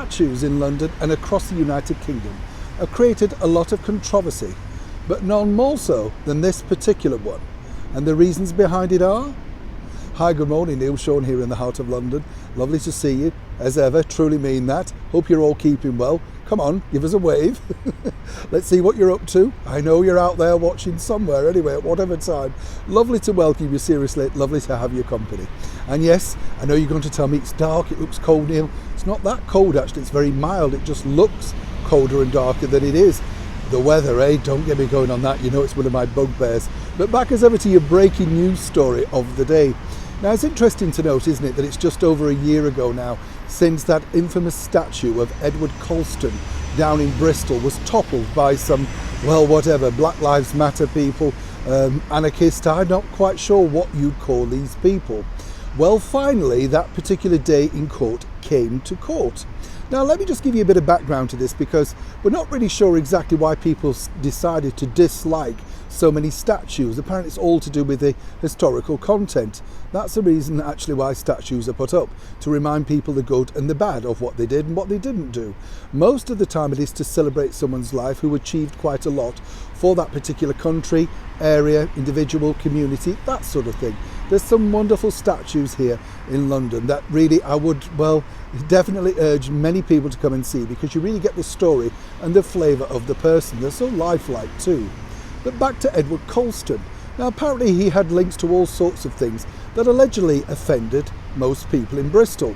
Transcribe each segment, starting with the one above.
statues in London and across the United Kingdom have created a lot of controversy, but none more so than this particular one. And the reasons behind it are... Hi, good morning, Neil Sean here in the heart of London. Lovely to see you, as ever, truly mean that. Hope you're all keeping well. Come on, give us a wave. Let's see what you're up to. I know you're out there watching somewhere anyway, at whatever time. Lovely to welcome you, seriously, lovely to have your company. And yes, I know you're going to tell me it's dark, it looks cold, Neil. It's not that cold actually, it's very mild, it just looks colder and darker than it is. The weather, eh? Don't get me going on that, you know it's one of my bugbears. But back as ever to your breaking news story of the day. Now it's interesting to note, isn't it, that it's just over a year ago now since that infamous statue of Edward Colston down in Bristol was toppled by some, well, whatever, Black Lives Matter people, anarchists. I'm not quite sure what you'd call these people. Well, finally, that particular day in court came to court. Now, let me just give you a bit of background to this, because we're not really sure exactly why people decided to dislike so many statues. Apparently it's all to do with the historical content. That's the reason actually why statues are put up, to remind people the good and the bad of what they did and what they didn't do. Most of the time it is to celebrate someone's life who achieved quite a lot for that particular country, area, individual, community, that sort of thing. There's some wonderful statues here in London that really I would, well, definitely urge many people to come and see, because you really get the story and the flavour of the person. They're so lifelike too. But back to Edward Colston. Now apparently he had links to all sorts of things that allegedly offended most people in Bristol.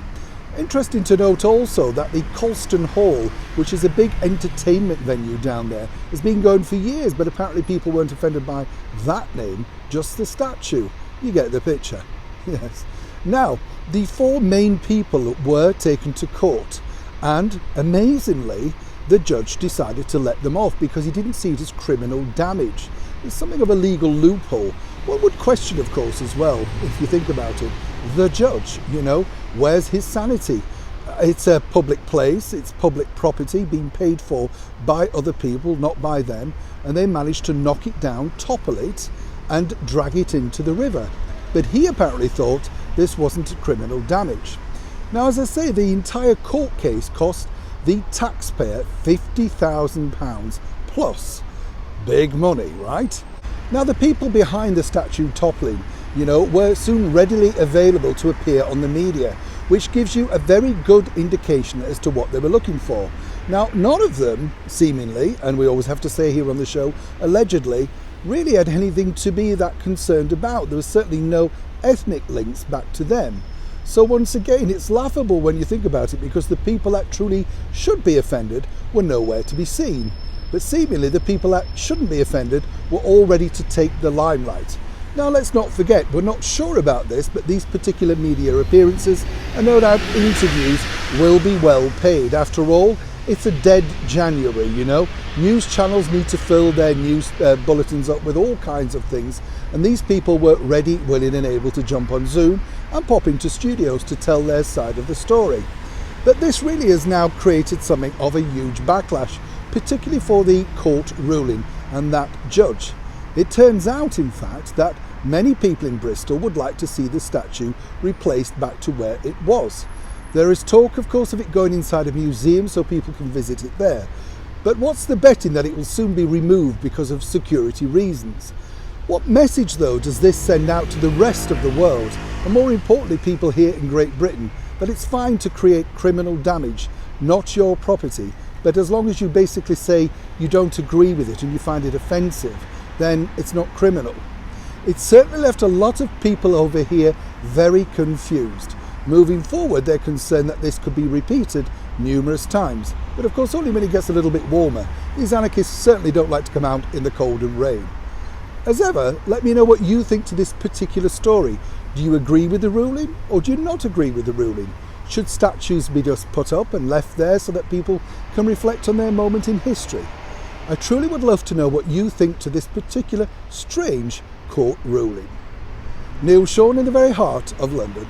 Interesting to note also that the Colston Hall, which is a big entertainment venue down there, has been going for years, but apparently people weren't offended by that name, just the statue. You get the picture. Yes. Now, the four main people were taken to court, and amazingly, the judge decided to let them off because he didn't see it as criminal damage. It's something of a legal loophole. One would question, of course, as well, if you think about it, the judge, you know, where's his sanity? It's a public place, it's public property being paid for by other people, not by them, and they managed to knock it down, topple it, and drag it into the river. But he apparently thought this wasn't criminal damage. Now, as I say, the entire court case cost the taxpayer £50,000 plus. Big money, right? Now, the people behind the statue toppling, you know, were soon readily available to appear on the media, which gives you a very good indication as to what they were looking for. Now, none of them, seemingly, and we always have to say here on the show, allegedly, really had anything to be that concerned about. There was certainly no ethnic links back to them. So once again, it's laughable when you think about it, because the people that truly should be offended were nowhere to be seen. But seemingly the people that shouldn't be offended were all ready to take the limelight. Now let's not forget, we're not sure about this, but these particular media appearances and no doubt interviews will be well paid. After all, it's a dead January, you know. News channels need to fill their news bulletins up with all kinds of things, and these people were ready, willing and able to jump on Zoom and pop into studios to tell their side of the story. But this really has now created something of a huge backlash, particularly for the court ruling and that judge. It turns out, in fact, that many people in Bristol would like to see the statue replaced back to where it was. There is talk, of course, of it going inside a museum so people can visit it there. But what's the betting that it will soon be removed because of security reasons? What message, though, does this send out to the rest of the world, and more importantly, people here in Great Britain, that it's fine to create criminal damage, not your property, but as long as you basically say you don't agree with it and you find it offensive, then it's not criminal? It certainly left a lot of people over here very confused. Moving forward, they're concerned that this could be repeated numerous times. But of course, only when it gets a little bit warmer. These anarchists certainly don't like to come out in the cold and rain. As ever, let me know what you think to this particular story. Do you agree with the ruling, or do you not agree with the ruling? Should statues be just put up and left there so that people can reflect on their moment in history? I truly would love to know what you think to this particular strange court ruling. Neil Sean in the very heart of London.